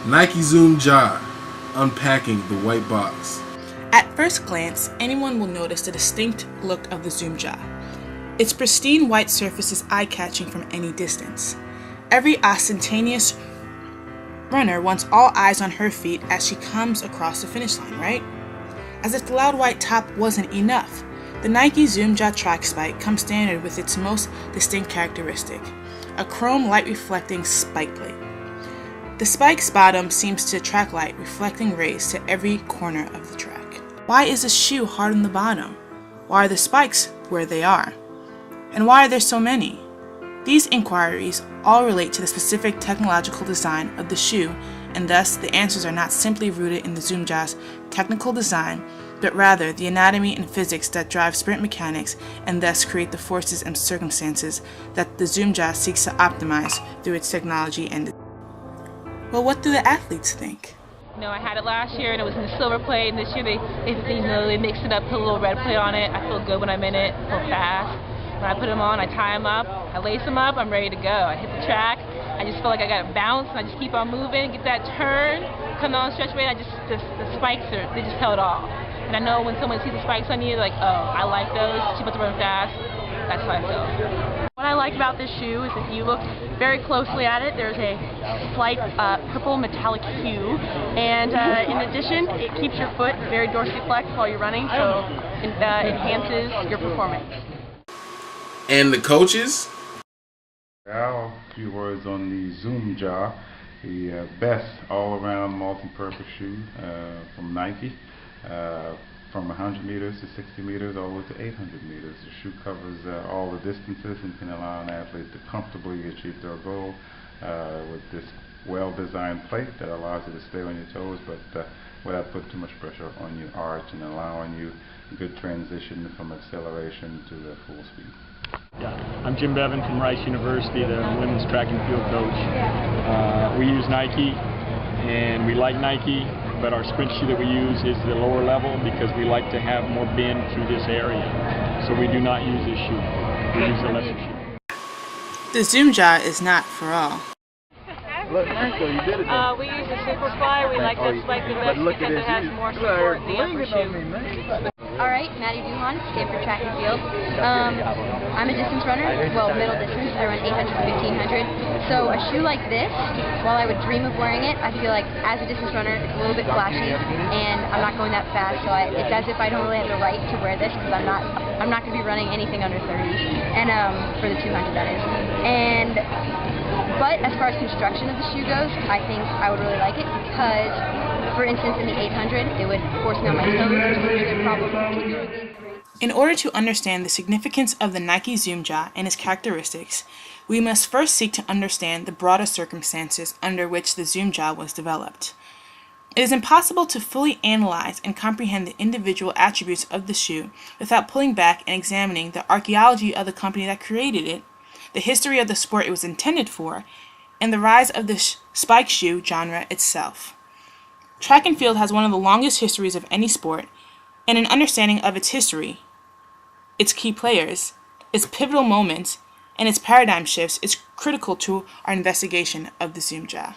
Nike Zoom Ja, unpacking the white box. At first glance, anyone will notice the distinct look of the Zoom Ja. Its pristine white surface is eye-catching from any distance. Every ostentatious runner wants all eyes on her feet as she comes across the finish line, right? As if the loud white top wasn't enough, the Nike Zoom Ja track spike comes standard with its most distinct characteristic, a chrome light-reflecting spike plate. The spike's bottom seems to attract light, reflecting rays to every corner of the track. Why is the shoe hard on the bottom? Why are the spikes where they are? And why are there so many? These inquiries all relate to the specific technological design of the shoe, and thus the answers are not simply rooted in the Zoom Ja's technical design, but rather the anatomy and physics that drive sprint mechanics and thus create the forces and circumstances that the Zoom Ja seeks to optimize through its technology and design. Well, what do the athletes think? I had it last year and it was in the silver plate, and this year they mixed it up, put a little red plate on it. I feel good when I'm in it, I feel fast. When I put them on, I tie them up, I lace them up, I'm ready to go. I hit the track, I just feel like I got to bounce, and I just keep on moving, get that turn, come on stretch weight, the spikes they just tell it all. And I know when someone sees the spikes on you, they're like, oh, I like those, she's about to run fast. That's how I feel. What I like about this shoe is if you look very closely at it, there's a slight purple metallic hue, and in addition, it keeps your foot very dorsiflexed while you're running, so it enhances your performance. And the coaches? Now, a few words on the Zoom Ja, the best all-around multi-purpose shoe from Nike. From 100 meters to 60 meters all the way to 800 meters. The shoe covers all the distances and can allow an athlete to comfortably achieve their goal with this well-designed plate that allows you to stay on your toes, but without putting too much pressure on your arch and allowing you a good transition from acceleration to full speed. Yeah, I'm Jim Bevan from Rice University, the women's track and field coach. We use Nike, and we like Nike, but our sprint shoe that we use is the lower level because we like to have more bend through this area. So we do not use this shoe. We use a lesser shoe. The Zoom Ja is not for all. Look, Michael, you did it. We use the Superfly. We like that spike the best because it has more support in the upper shoe. Alright, Maddie Duhon, Stanford Track and Field. I'm a distance runner, well, middle distance. I run 800 to 1500. So a shoe like this, while I would dream of wearing it, I feel like as a distance runner, it's a little bit flashy, and I'm not going that fast, so it's as if I don't really have the right to wear this because I'm not going to be running anything under 30, and for the 200 that is. But as far as construction of the shoe goes, I think I would really like it because, for instance, in the 800, it would force me on my toes, which is usually a problem. In order to understand the significance of the Nike Zoom Ja and its characteristics, we must first seek to understand the broader circumstances under which the Zoom Ja was developed. It is impossible to fully analyze and comprehend the individual attributes of the shoe without pulling back and examining the archaeology of the company that created it, the history of the sport it was intended for, and the rise of the spike shoe genre itself. Track and field has one of the longest histories of any sport, and an understanding of its history, its key players, its pivotal moments, and its paradigm shifts is critical to our investigation of the Zoom Ja.